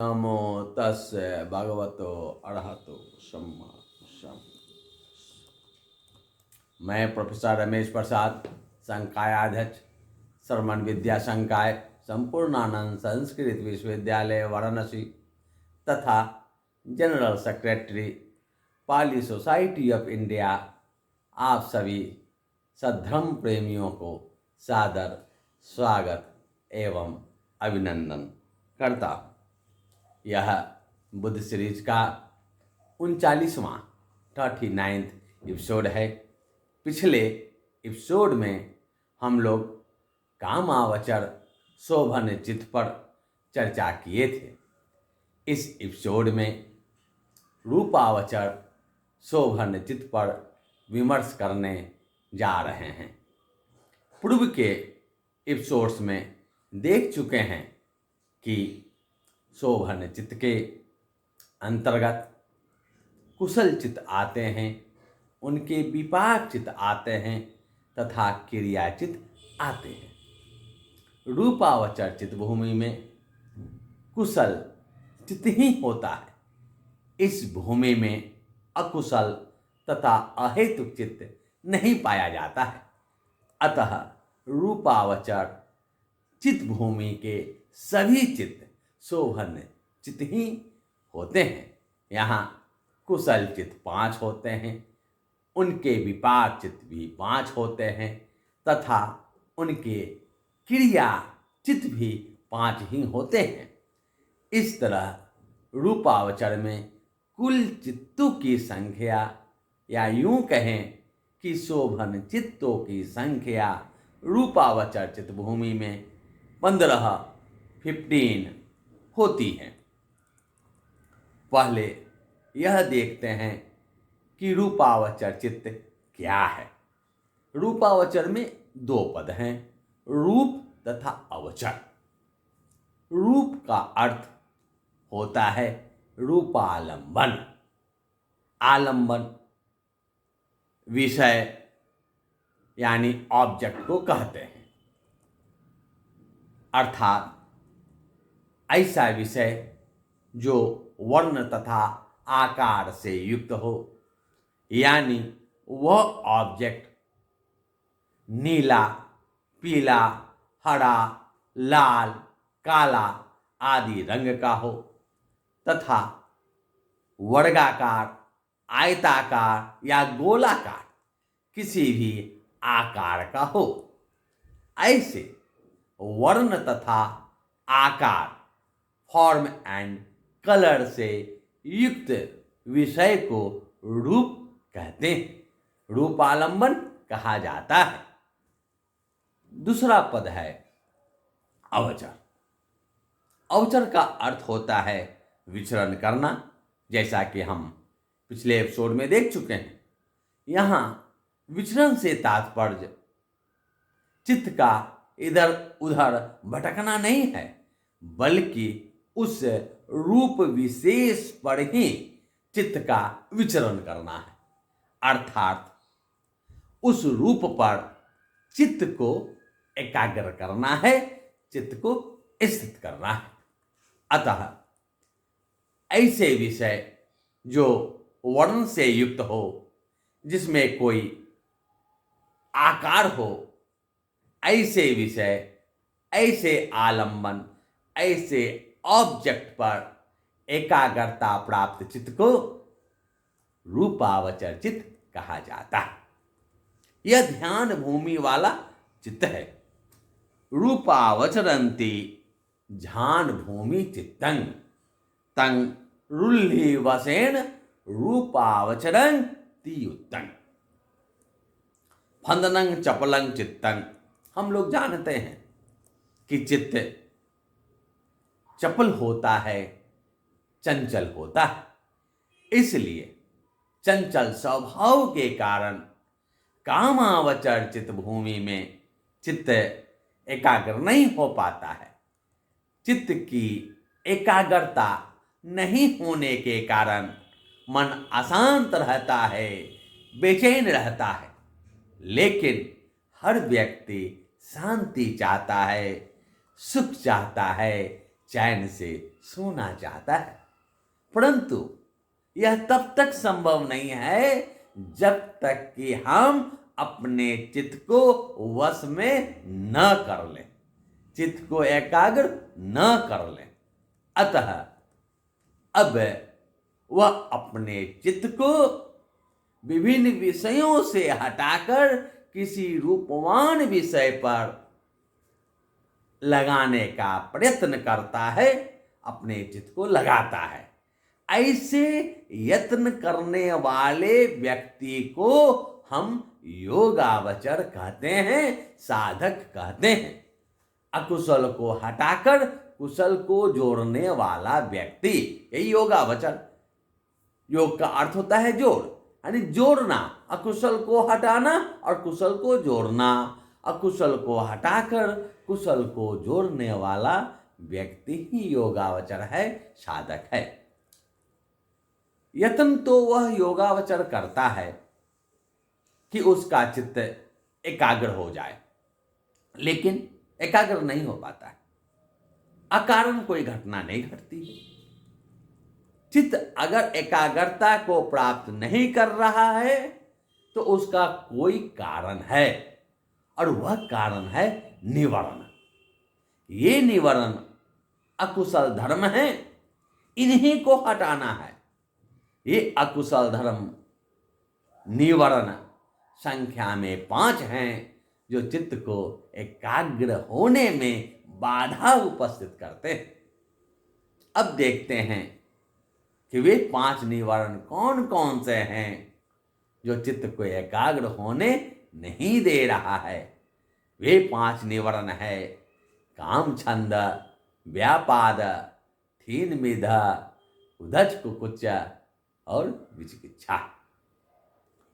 नमो तस्य भगवतो अरहतो सम्मा सम। मैं प्रोफेसर रमेश प्रसाद, संकायाध्यक्ष, श्रमण विद्या संकाय, संपूर्णानंद संस्कृत विश्वविद्यालय वाराणसी तथा general secretary Pali society of India, आप सभी सद्धर्म प्रेमियों को सादर स्वागत एवं अभिनंदन करता हूँ। यह बुद्ध सीरीज का 39वां 39th एपिसोड है। पिछले एपिसोड में हम लोग कामावचर शोभन चित्त पर चर्चा किए थे। इस एपिसोड में रूपावचर शोभन चित्त पर विमर्श करने जा रहे हैं। पूर्व के एपिसोड्स में देख चुके हैं कि शोभन चित्त के अंतर्गत कुशल चित्त आते हैं, उनके विपाक चित्त आते हैं तथा क्रिया चित्त आते हैं। रूपावचर चित्त भूमि में कुशल चित्त ही होता है। इस भूमि में अकुशल तथा अहेतुक चित्त नहीं पाया जाता है। अतः रूपावचर चित्त भूमि के सभी चित्त शोभन चित्त ही होते हैं। यहाँ कुशल चित्त 5 होते हैं, उनके विपाक चित्त भी 5 होते हैं तथा उनके क्रिया चित्त भी 5 ही होते हैं। इस तरह रूपावचर में कुल चित्तों की संख्या, या यूं कहें कि शोभन चित्तों की संख्या रूपावचर चित्त भूमि में 15 होती है। पहले यह देखते हैं कि रूपावचर चित्त क्या है। रूपावचर में 2 पद हैं, रूप तथा अवचर। रूप का अर्थ होता है रूपालंबन। आलंबन विषय यानी ऑब्जेक्ट को कहते हैं, अर्थात ऐसा विषय जो वर्ण तथा आकार से युक्त हो, यानी वह ऑब्जेक्ट नीला, पीला, हरा, लाल, काला आदि रंग का हो तथा वर्गाकार, आयताकार या गोलाकार किसी भी आकार का हो। ऐसे वर्ण तथा आकार, फॉर्म एंड कलर से युक्त विषय को रूप कहते हैं, रूपालंबन कहा जाता है। दूसरा पद है अवचर। अवचर का अर्थ होता है विचरण करना, जैसा कि हम पिछले एपिसोड में देख चुके हैं। यहाँ विचरण से तात्पर्य चित्त का इधर उधर भटकना नहीं है, बल्कि उस रूप विशेष पर ही चित्त का विचरण करना है। अर्थात उस रूप पर चित्त को एकाग्र करना है, चित्त को स्थित करना है। अतः ऐसे विषय जो वर्ण से युक्त हो, जिसमें कोई आकार हो, ऐसे विषय, ऐसे आलंबन, ऐसे ऑब्जेक्ट पर एकाग्रता प्राप्त चित्त को रूपावचर चित्त कहा जाता है। यह ध्यान भूमि वाला चित्त है। रूपावचरन्ति ध्यान भूमि चित्तं तं रुल्ली वसेन रूपावचरं तियुत्तं फंदनं चपलं चित्तं। हम लोग जानते हैं कि चित्त चपल होता है, चंचल होता है। इसलिए चंचल स्वभाव के कारण कामावचर चित्त भूमि में चित्त एकाग्र नहीं हो पाता है। चित्त की एकाग्रता नहीं होने के कारण मन अशांत रहता है, बेचैन रहता है। लेकिन हर व्यक्ति शांति चाहता है, सुख चाहता है, चैन से सोना चाहता है, परंतु यह तब तक संभव नहीं है जब तक कि हम अपने चित्त को वश में न कर लें, चित्त को एकाग्र न कर लें। अतः अब वह अपने चित्त को विभिन्न विषयों से हटाकर किसी रूपवान विषय पर लगाने का प्रयत्न करता है, अपने चित्त को लगाता है। ऐसे यत्न करने वाले व्यक्ति को हम योगावचर कहते हैं, साधक कहते हैं। अकुशल को हटाकर कुशल को जोड़ने वाला व्यक्ति, यही योगावचर। योग का अर्थ होता है जोड़, यानी जोड़ना, अकुशल को हटाना और कुशल को जोड़ना। अकुशल को हटाकर कुशल को जोड़ने वाला व्यक्ति ही योगावचर है, साधक है। यत्न तो वह योगावचर करता है कि उसका चित्त एकाग्र हो जाए, लेकिन एकाग्र नहीं हो पाता है। अकारण कोई घटना नहीं घटती है। चित्त अगर एकाग्रता को प्राप्त नहीं कर रहा है तो उसका कोई कारण है, और वह कारण है निवरण। ये निवरण अकुशल धर्म है, इन्हीं को हटाना है। ये अकुशल धर्म निवरण संख्या में 5 हैं, जो चित्त को एकाग्र होने में बाधा उपस्थित करते हैं। अब देखते हैं कि वे 5 निवारण कौन कौन से हैं जो चित्त को एकाग्र होने नहीं दे रहा है। वे 5 निवारण है काम छंद, व्यापाद, थीन मिध, उद्धच कुकुच और विचिकित्सा।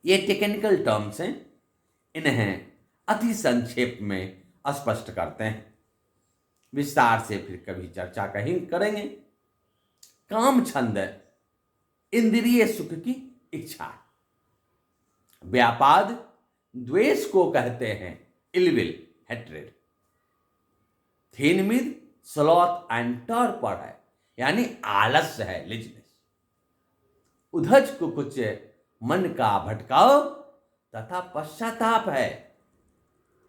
ये टेक्निकल टर्म्स हैं, इन्हें अति संक्षेप में स्पष्ट करते हैं। विस्तार से फिर कभी चर्चा कहीं करेंगे। काम छंद, इंद्रिय सुख की इच्छा। व्यापाद, द्वेष को कहते हैं, इलविल, हेट्रेड। थीनमिद, स्लॉथ एंड टॉर्पर है, यानी आलस्य है, लेजिनेस। उद्धच कुकुच, मन का भटकाव तथा पश्चाताप है,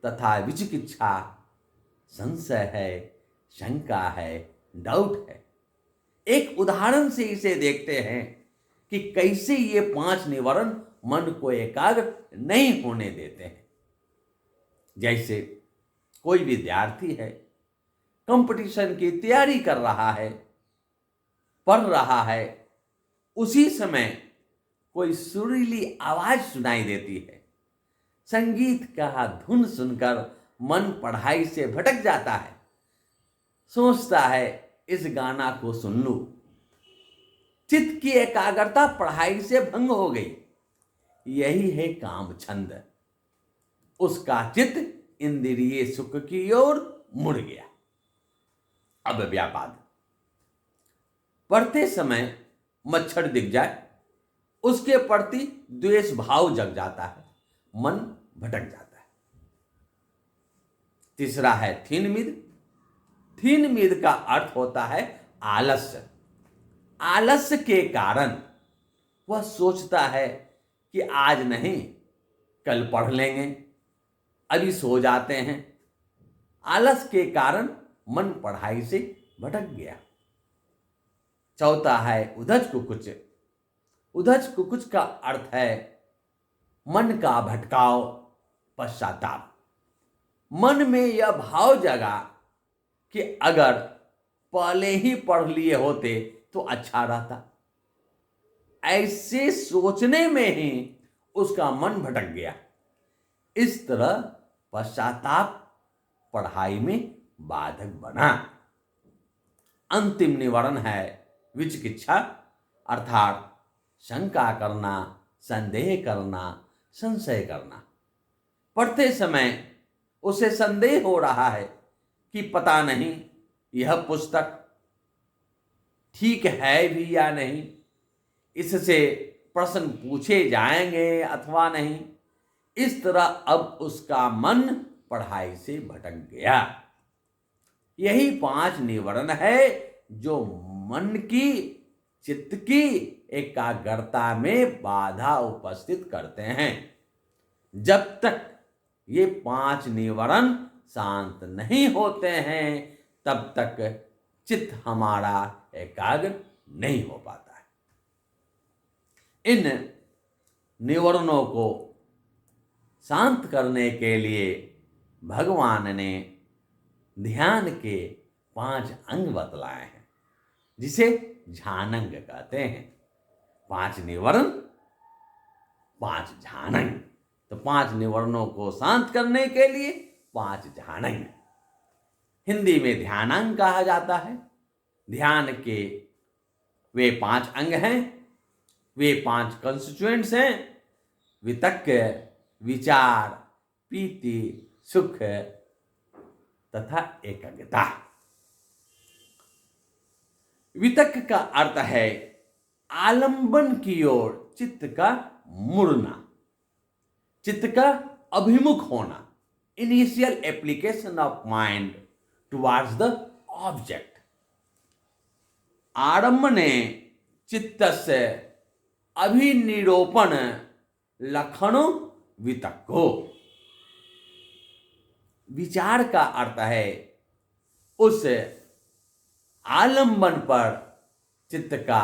तथा विचिकित्सा, संशय है, शंका है, डाउट है। एक उदाहरण से इसे देखते हैं कि कैसे ये 5 निवारण मन को एकाग्र नहीं होने देते हैं। जैसे कोई विद्यार्थी है, कंपटीशन की तैयारी कर रहा है, पढ़ रहा है, उसी समय कोई सुरीली आवाज सुनाई देती है। संगीत का धुन सुनकर मन पढ़ाई से भटक जाता है, सोचता है इस गाना को सुन लूं। चित्त की एकाग्रता पढ़ाई से भंग हो गई। यही है काम छंद। उसका चित्त इंद्रिय सुख की ओर मुड़ गया। अब व्यापाद, पढ़ते समय मच्छर दिख जाए, उसके प्रति द्वेष भाव जग जाता है, मन भटक जाता है। तीसरा है थीनमिद। थीनमिद का अर्थ होता है आलस्य। आलस्य के कारण वह सोचता है कि आज नहीं, कल पढ़ लेंगे, अभी सो जाते हैं। आलस के कारण मन पढ़ाई से भटक गया। चौथा है उद्धच कुकुच। उद्धच कुकुच का अर्थ है मन का भटकाव, पश्चाताप। मन में यह भाव जगा कि अगर पहले ही पढ़ लिए होते तो अच्छा रहता। ऐसे सोचने में ही उसका मन भटक गया। इस तरह पश्चाताप पढ़ाई में बाधक बना। अंतिम निवारण है विचिकित्सा, अर्थात शंका करना, संदेह करना, संशय करना। पढ़ते समय उसे संदेह हो रहा है कि पता नहीं यह पुस्तक ठीक है भी या नहीं, इससे प्रश्न पूछे जाएंगे अथवा नहीं। इस तरह अब उसका मन पढ़ाई से भटक गया। यही 5 निवरण है जो मन की, चित्त की एकाग्रता में बाधा उपस्थित करते हैं। जब तक ये 5 निवरण शांत नहीं होते हैं तब तक चित्त हमारा एकाग्र नहीं हो पाता है। इन निवरणों को शांत करने के लिए भगवान ने ध्यान के 5 अंग बतलाए हैं, जिसे झानंग कहते हैं। 5 निवरण, 5 झानंग। तो 5 निवरणों को शांत करने के लिए 5 झानंग। हिंदी में ध्यानांग कहा जाता है। ध्यान के वे 5 अंग हैं, वे 5 कंस्टिट्यूएंट्स हैं: वितक्क, विचार, प्रीति, सुख तथा एकाग्रता। वितक्क का अर्थ है आलंबन की ओर चित्त का मुड़ना, चित्त का अभिमुख होना, initial application of mind towards the object. आरम्भने चित्तस्य अभिनिरूपण लक्षणों वितक्को। विचार का अर्थ है उस आलंबन पर चित्त का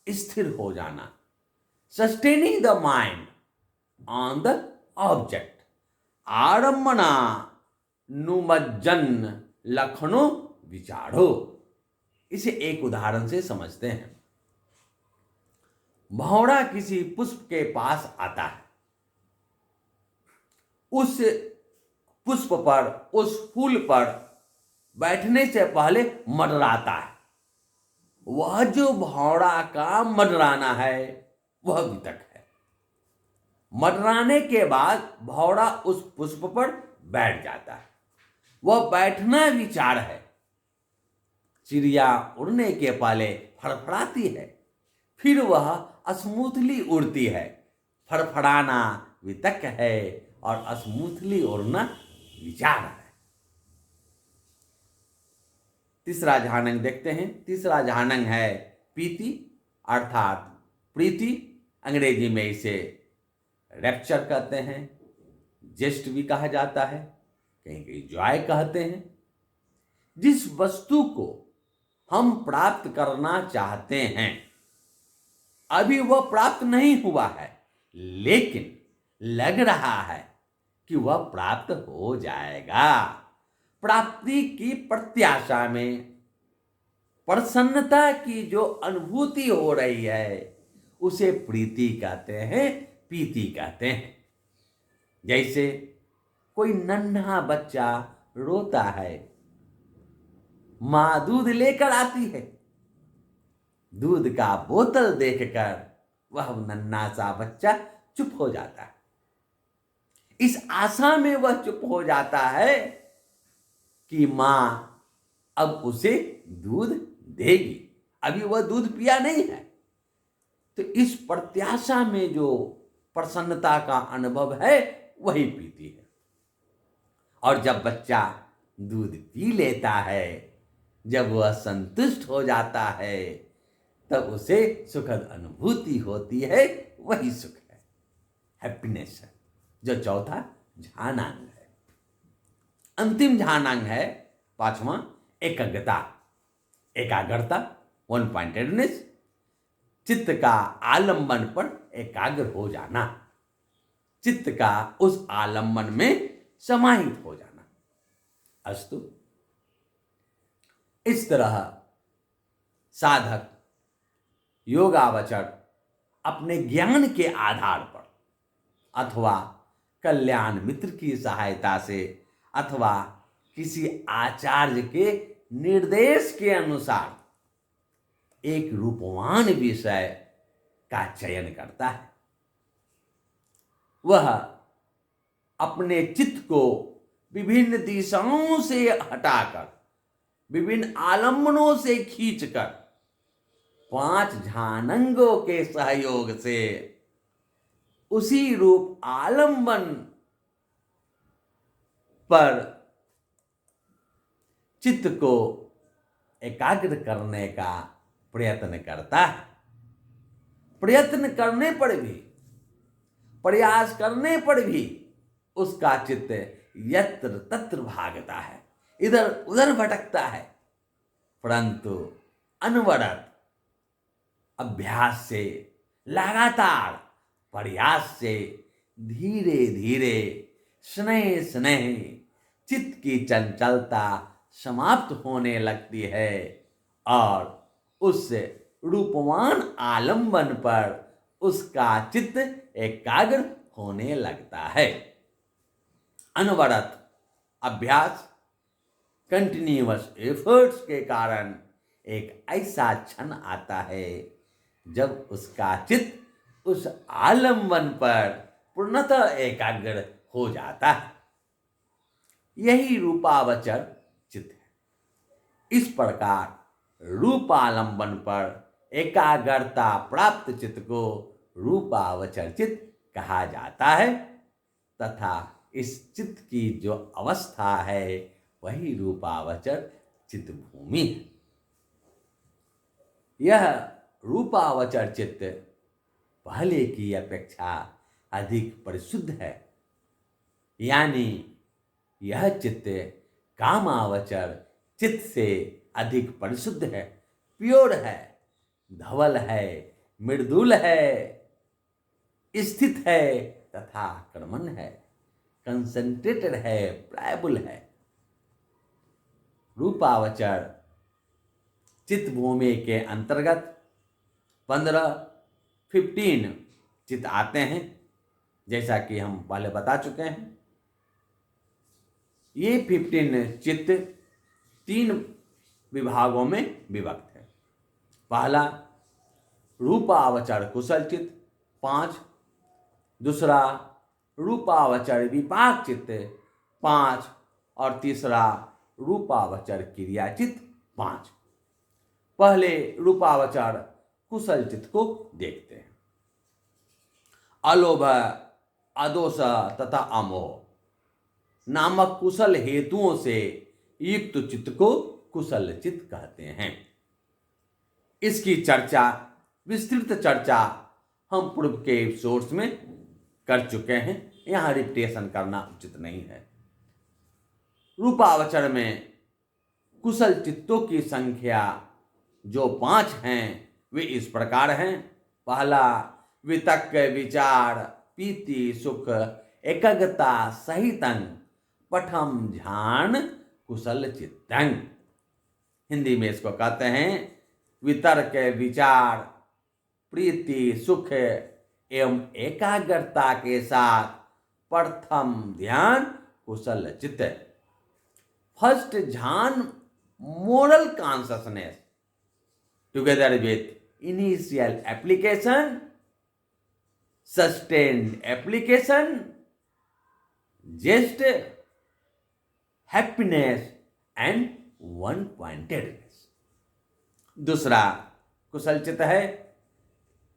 स्थिर हो जाना, sustaining the mind on the object. आरम्भना नुमज्जन लक्षणों विचारो। इसे एक उदाहरण से समझते हैं। भौरा किसी पुष्प के पास आता है, उस पुष्प पर, उस फूल पर बैठने से पहले मंडराता है। वह जो भौरा का मंडराना है वह वितक है। मंडराने के बाद भौरा उस पुष्प पर बैठ जाता है, वह बैठना विचार है। चिड़िया उड़ने के पहले फड़फड़ाती है, फिर वह स्मूथली उड़ती है। फड़फड़ाना वितक है और स्मूथली उड़ना विचार है। तीसरा झानंग देखते हैं। तीसरा झानंग है प्रीति, अर्थात प्रीति। अंग्रेजी में इसे रैप्चर कहते हैं, जेस्ट भी कहा जाता है, कहीं कहीं जॉय कहते हैं। जिस वस्तु को हम प्राप्त करना चाहते हैं, अभी वह प्राप्त नहीं हुआ है, लेकिन लग रहा है कि वह प्राप्त हो जाएगा। प्राप्ति की प्रत्याशा में प्रसन्नता की जो अनुभूति हो रही है उसे प्रीति कहते हैं, प्रीति कहते हैं। जैसे कोई नन्हा बच्चा रोता है, मां दूध लेकर आती है, दूध का बोतल देखकर वह नन्हा सा बच्चा चुप हो जाता है। इस आशा में वह चुप हो जाता है कि मां अब उसे दूध देगी। अभी वह दूध पिया नहीं है, तो इस प्रत्याशा में जो प्रसन्नता का अनुभव है वही प्रीति है। और जब बच्चा दूध पी लेता है, जब वह संतुष्ट हो जाता है, तब उसे सुखद अनुभूति होती है, वही सुख है, हैप्पीनेस है, जो चौथा झानांग है। अंतिम झानांग है पांचवा एकाग्रता। एकाग्रता, वन पॉइंटेडनेस, चित्त का आलंबन पर एकाग्र हो जाना, चित्त का उस आलंबन में समाहित हो जाना। अस्तु, इस तरह साधक योगावचर अपने ज्ञान के आधार पर अथवा कल्याण मित्र की सहायता से अथवा किसी आचार्य के निर्देश के अनुसार एक रूपवान विषय का चयन करता है। वह अपने चित्त को विभिन्न दिशाओं से हटाकर, विभिन्न आलंबनों से खींचकर 5 झानंगों के सहयोग से उसी रूप आलंबन पर चित्त को एकाग्र करने का प्रयत्न करता है। प्रयत्न करने पर भी, प्रयास करने पर भी उसका चित्त यत्र तत्र भागता है, इधर उधर भटकता है। परंतु अनवरत अभ्यास से, लगातार प्रयास से धीरे धीरे, स्नेह स्नेह चित्त की चंचलता समाप्त होने लगती है और उस रूपवान आलंबन पर उसका चित्त एकाग्र होने लगता है। अनवरत अभ्यास, कंटिन्यूअस एफर्ट्स के कारण एक ऐसा क्षण आता है जब उसका चित्त उस आलंबन पर पूर्णतः एकाग्र हो जाता है। यही रूपावचर चित्त है। इस प्रकार रूपालंबन पर एकाग्रता प्राप्त चित्त को रूपावचर चित्त कहा जाता है तथा इस चित्त की जो अवस्था है वही रूपावचर चित्त भूमि है। यह रूपावचर चित्त पहले की अपेक्षा अधिक परिशुद्ध है, यानी यह चित्त कामावचर चित्त से अधिक परिशुद्ध है, प्योर है, धवल है, मृदुल है, स्थित है तथा कर्मण है, कंसंट्रेटेड है, प्लायबल है। रूपावचर चित्त भूमि के अंतर्गत 15 चित्त आते हैं, जैसा कि हम पहले बता चुके हैं। ये 15 चित्त 3 विभागों में विभक्त है। पहला रूपावचर कुशल चित्त 5, दूसरा रूपावचर विपाक चित्त 5 और तीसरा रूपावचर क्रिया चित्त 5। पहले रूपावचर कुशल चित्त को देखते हैं। अलोभ, अदोष तथा अमोह नामक कुशल हेतुओं से युक्त चित्त को कुशल चित्त कहते हैं। इसकी चर्चा, विस्तृत चर्चा हम पूर्व के एपिसोड्स में कर चुके हैं, यहाँ रिपीटेशन करना उचित नहीं है। रूपावचर में कुशल चित्तों की संख्या जो 5 हैं वे इस प्रकार हैं। पहला वितक्क विचार पीति सुख एकाग्रता सहितं पठम ध्यान कुशल चित्तं। हिंदी में इसको कहते हैं वितर्क विचार प्रीति सुख एवं एकाग्रता के साथ प्रथम ध्यान कुशल चित्त। फर्स्ट ध्यान moral consciousness together with initial application, sustained application, zest happiness and one pointedness. दूसरा कुशल चित्त है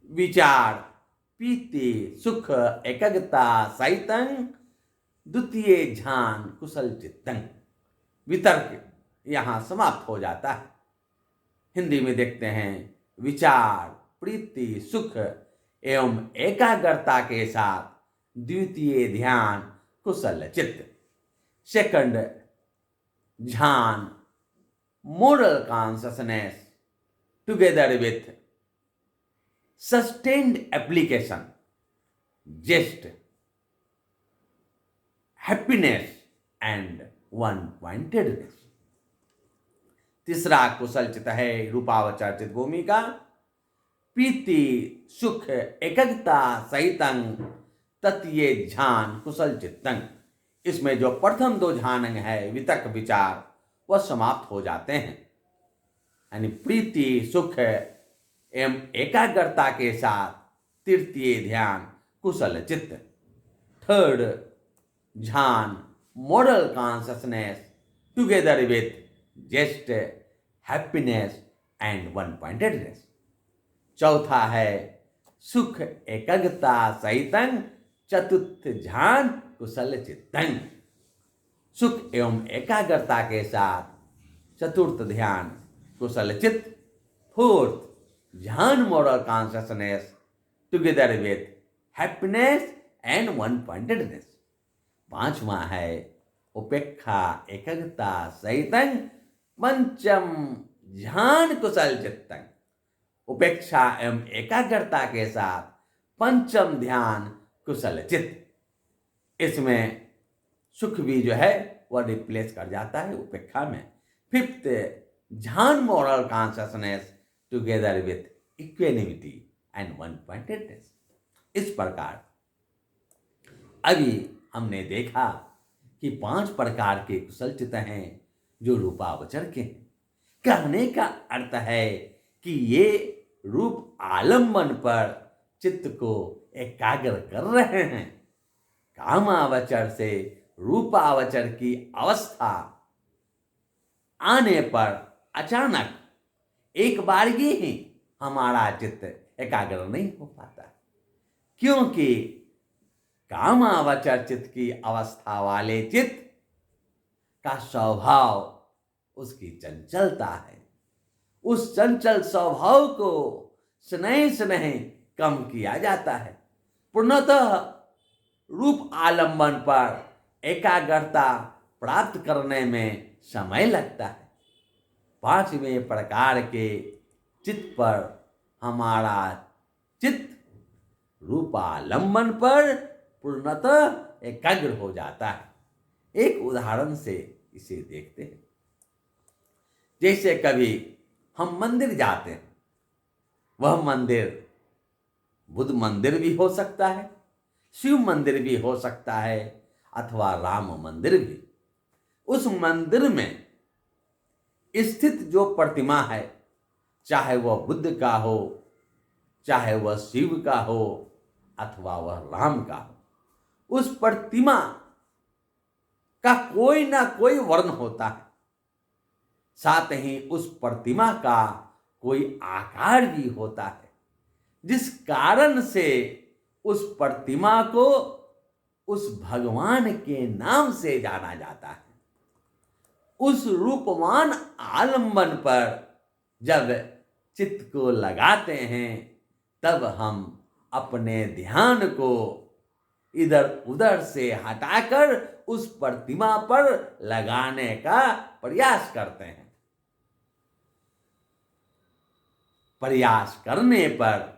विचार पीति सुख एकाग्रता सहितं द्वितीय ध्यान कुशल चित्तं। वितर्क यहाँ समाप्त हो जाता है। हिंदी में देखते हैं विचार प्रीति सुख एवं एकाग्रता के साथ द्वितीय ध्यान कुशल चित्त। सेकंड ध्यान moral consciousness together with sustained application, zest happiness and one pointedness. तीसरा कुशल चित्त है रूपावचर चित्त भूमि का पीति सुख एकाग्रता सहितं तृतीय ध्यान कुशल चित्तं। इसमें जो प्रथम 2 ध्यान है वितर्क विचार वह समाप्त हो जाते हैं, यानी प्रीति सुख एवं एकाग्रता के साथ तृतीय ध्यान कुशल चित्त। थर्ड ध्यान moral consciousness together with zest happiness and one pointedness. चौथा है सुख एकाग्रता सहितं चतुर्थ ध्यान कुशल चित्तं। सुख एवं एकाग्रता के साथ चतुर्थ ध्यान कुशल चित्त, फोर्थ ध्यान moral consciousness together with happiness and one pointedness. पांचवा है उपेक्षा एकाग्रता सहितं पंचम ध्यान कुशल चित्तं। उपेक्षा एवं एकाग्रता के साथ पंचम ध्यान कुशल चित्त। इसमें सुख भी जो है वह रिप्लेस कर जाता है उपेक्षा में। फिफ्थ ध्यान moral consciousness together with equanimity and one pointedness. इस प्रकार अभी हमने देखा कि 5 प्रकार के कुशल चित्त हैं जो रूपावचर के हैं। कहने का अर्थ है कि ये रूप आलम्बन पर चित्त को एकाग्र कर रहे हैं। कामावचर से रूपावचर की अवस्था आने पर अचानक एक बारगी ही हमारा चित्त एकाग्र नहीं हो पाता, क्योंकि कामावचर चित्त की अवस्था वाले चित्त का स्वभाव उसकी चंचलता है। उस चंचल स्वभाव को स्नेह स्नेह कम किया जाता है। पूर्णतः रूप आलंबन पर एकाग्रता प्राप्त करने में समय लगता है। 5वें प्रकार के चित्त पर हमारा चित्त रूपालंबन पर पूर्णतः एकाग्र हो जाता है। एक उदाहरण से इसे देखते हैं। जैसे कभी हम मंदिर जाते हैं, वह मंदिर बुद्ध मंदिर भी हो सकता है, शिव मंदिर भी हो सकता है, अथवा राम मंदिर भी। उस मंदिर में स्थित जो प्रतिमा है, चाहे वह बुद्ध का हो, चाहे वह शिव का हो, अथवा वह राम का हो, उस प्रतिमा का कोई ना कोई वर्ण होता है। साथ ही उस प्रतिमा का कोई आकार भी होता है, जिस कारण से उस प्रतिमा को उस भगवान के नाम से जाना जाता है। उस रूपवान आलंबन पर जब चित्त को लगाते हैं, तब हम अपने ध्यान को इधर उधर से हटाकर उस प्रतिमा पर लगाने का प्रयास करते हैं। प्रयास करने पर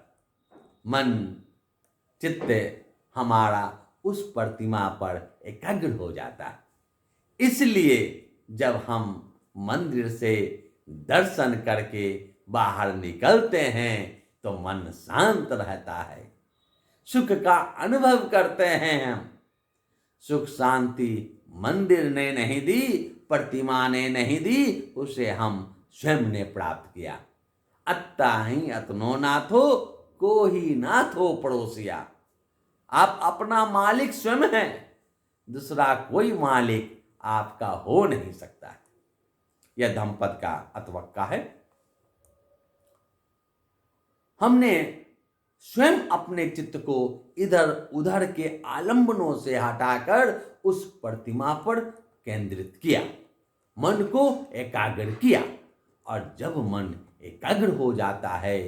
मन चित्त हमारा उस प्रतिमा पर एकाग्र हो जाता है। इसलिए जब हम मंदिर से दर्शन करके बाहर निकलते हैं तो मन शांत रहता है, सुख का अनुभव करते हैं हम। सुख शांति मंदिर ने नहीं दी, प्रतिमा ने नहीं दी, उसे हम स्वयं ने प्राप्त किया। अत्ता ही अतनो नाथो को ही नाथो पड़ोसिया। आप अपना मालिक स्वयं हैं, दूसरा कोई मालिक आपका हो नहीं सकता है। यह धम्मपद का अतवक्का है। हमने स्वयं अपने चित्त को इधर उधर के आलंबनों से हटाकर उस प्रतिमा पर केंद्रित किया, मन को एकाग्र किया। और जब मन एकाग्र हो जाता है,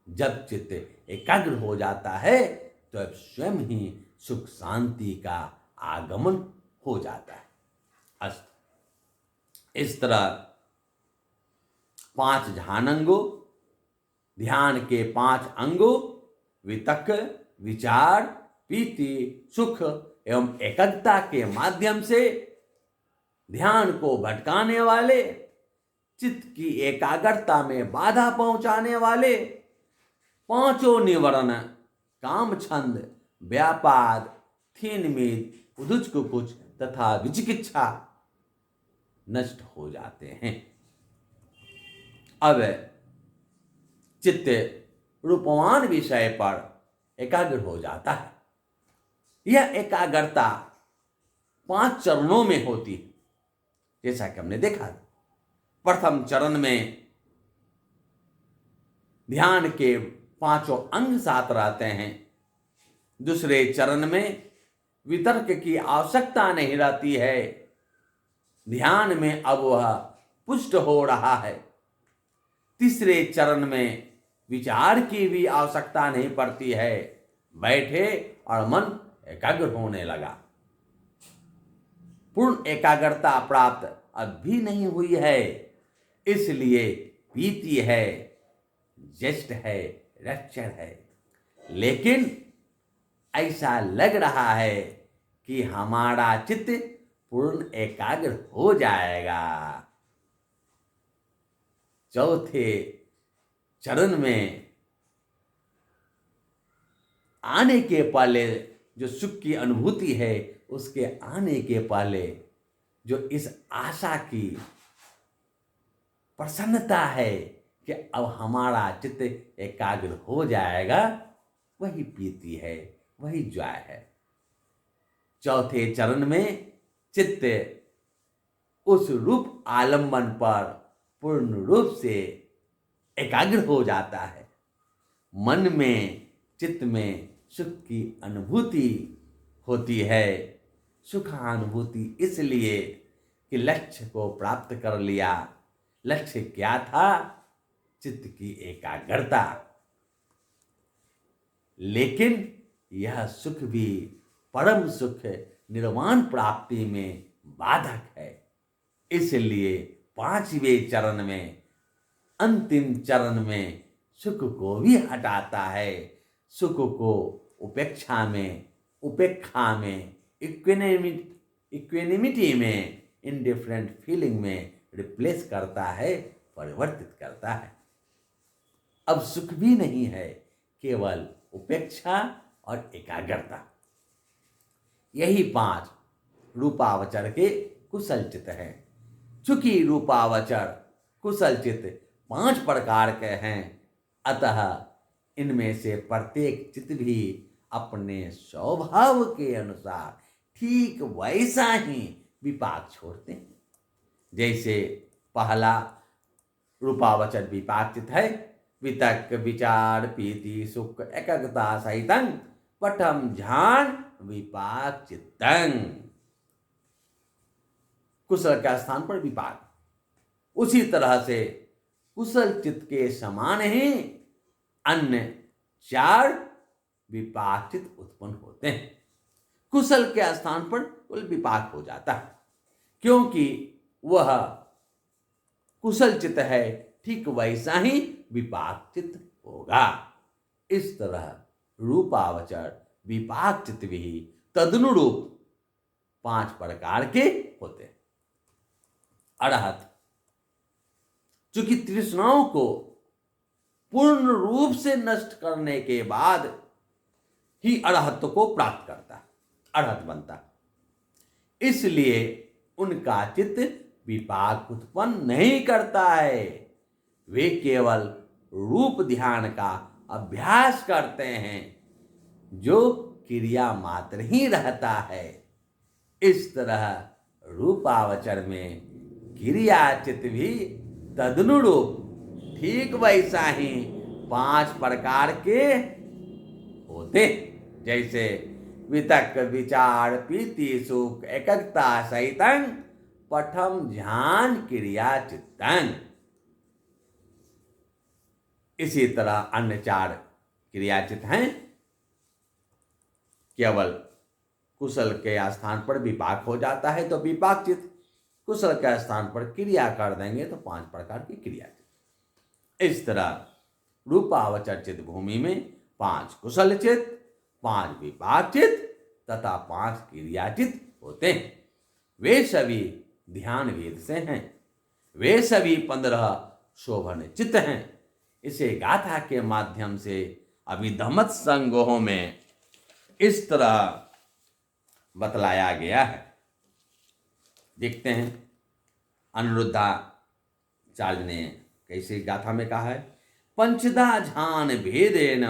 जब चित्त एकाग्र हो जाता है, तो अब स्वयं ही सुख शांति का आगमन हो जाता है। अस्त इस तरह 5 ध्यानांगों, ध्यान के 5 अंगों वितक्क, विचार, प्रीति, सुख एवं एकाग्रता के माध्यम से ध्यान को भटकाने वाले, चित्त की एकाग्रता में बाधा पहुंचाने वाले 5 निवरण काम, छंद, व्यापाद, थीनमीत, उद्धुच कुकुच तथा विचिकित्सा नष्ट हो जाते हैं। अब चित्त रूपवान विषय पर एकाग्र हो जाता है। यह एकाग्रता 5 चरणों में होती है, जैसा कि हमने देखा। प्रथम चरण में ध्यान के 5 अंग साथ रहते हैं। दूसरे चरण में वितर्क की आवश्यकता नहीं रहती है। ध्यान में अब वह पुष्ट हो रहा है। तीसरे चरण में विचार की भी आवश्यकता नहीं पड़ती है, बैठे और मन एकाग्र होने लगा। पूर्ण एकाग्रता प्राप्त अब भी नहीं हुई है, इसलिए प्रीति है, जस्ट है, रक्षण है। लेकिन ऐसा लग रहा है कि हमारा चित्त पूर्ण एकाग्र हो जाएगा। चौथे चरण में आने के पहले जो सुख की अनुभूति है, उसके आने के पहले जो इस आशा की प्रसन्नता है कि अब हमारा चित्त एकाग्र हो जाएगा, वही प्रीति है, वही जॉय है। चौथे चरण में चित्त उस रूप आलंबन पर पूर्ण रूप से एकाग्र हो जाता है। मन में, चित्त में सुख की अनुभूति होती है। सुखानुभूति इसलिए कि लक्ष्य को प्राप्त कर लिया। लक्ष्य क्या था? चित्त की एकाग्रता। लेकिन यह सुख भी परम सुख निर्वाण प्राप्ति में बाधक है। इसलिए पांचवें चरण में, अंतिम चरण में सुख को भी हटाता है। सुख को उपेक्षा में, इक्वेनिमिटी में, इंडिफरेंट फीलिंग में रिप्लेस करता है, परिवर्तित करता है। अब सुख भी नहीं है, केवल उपेक्षा और एकाग्रता। यही 5 रूपावचर के कुशल चित्त हैं। चूंकि रूपावचर कुशल चित्त 5 प्रकार के हैं, अतः इनमें से प्रत्येक चित्त भी अपने स्वभाव के अनुसार ठीक वैसा ही विपाक छोड़ते हैं। जैसे पहला रूपावचर विपाक चित्त है, वितर्क विचार प्रीति सुख एकाग्रता सहितं पठम ध्यान विपाक चित्तं। कुशल के स्थान पर विपाक। उसी तरह से कुशल चित्त के समान ही अन्य 4 विपाक चित्त उत्पन्न होते हैं। कुशल के स्थान पर कुल विपाक हो जाता है, क्योंकि वह कुशल चित्त है, ठीक वैसा ही विपाक चित्त होगा। इस तरह रूपावचर विपाक चित्त भी तदनुरूप 5 प्रकार के होते हैं। अरहत चूंकि तृष्णाओं को पूर्ण रूप से नष्ट करने के बाद ही अरहत्व को प्राप्त करता है, अरहत बनता है। इसलिए उनका चित्त विपाक उत्पन्न नहीं करता है। वे केवल रूप ध्यान का अभ्यास करते हैं, जो क्रिया मात्र ही रहता है। इस तरह रूपावचर में क्रियाचित भी तदनुरूप ठीक वैसा ही 5 प्रकार के होते, जैसे वितर्क विचार प्रीति सुख एकाग्रता सहितं पठम ध्यान क्रिया चित्तं। इसी तरह अन्य 4 क्रियाचित हैं। केवल कुशल के स्थान पर विपाक हो जाता है तो विपाक चित्त, कुशल के स्थान पर क्रिया कर देंगे तो 5 प्रकार की क्रिया चित्त। इस तरह रूपावचर चित्त भूमि में 5 कुशल चित्त, 5 विपाक चित्त तथा 5 क्रिया चित्त होते हैं। वे सभी ध्यान वेद से हैं। वे सभी 15 शोभन चित्त हैं। इसे गाथा के माध्यम से अभिधम्मत संगोहों में इस तरह बतलाया गया है। देखते हैं अनिरुद्धाचार्य ने कैसे गाथा में कहा है। पंचदा झान भेदेन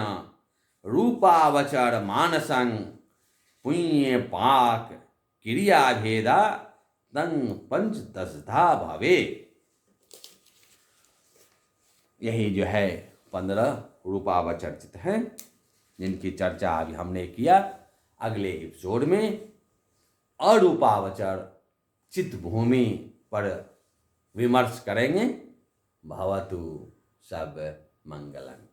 रूपावचर मानसं पुण्य पाक क्रिया भेदा तंग पंचदशधा भावे। यही जो है 15 रूपावचर चित्त हैं, जिनकी चर्चा अभी हमने किया। अगले एपिसोड में अरूपावचर चित्त भूमि पर विमर्श करेंगे। भवतु सब मंगलम।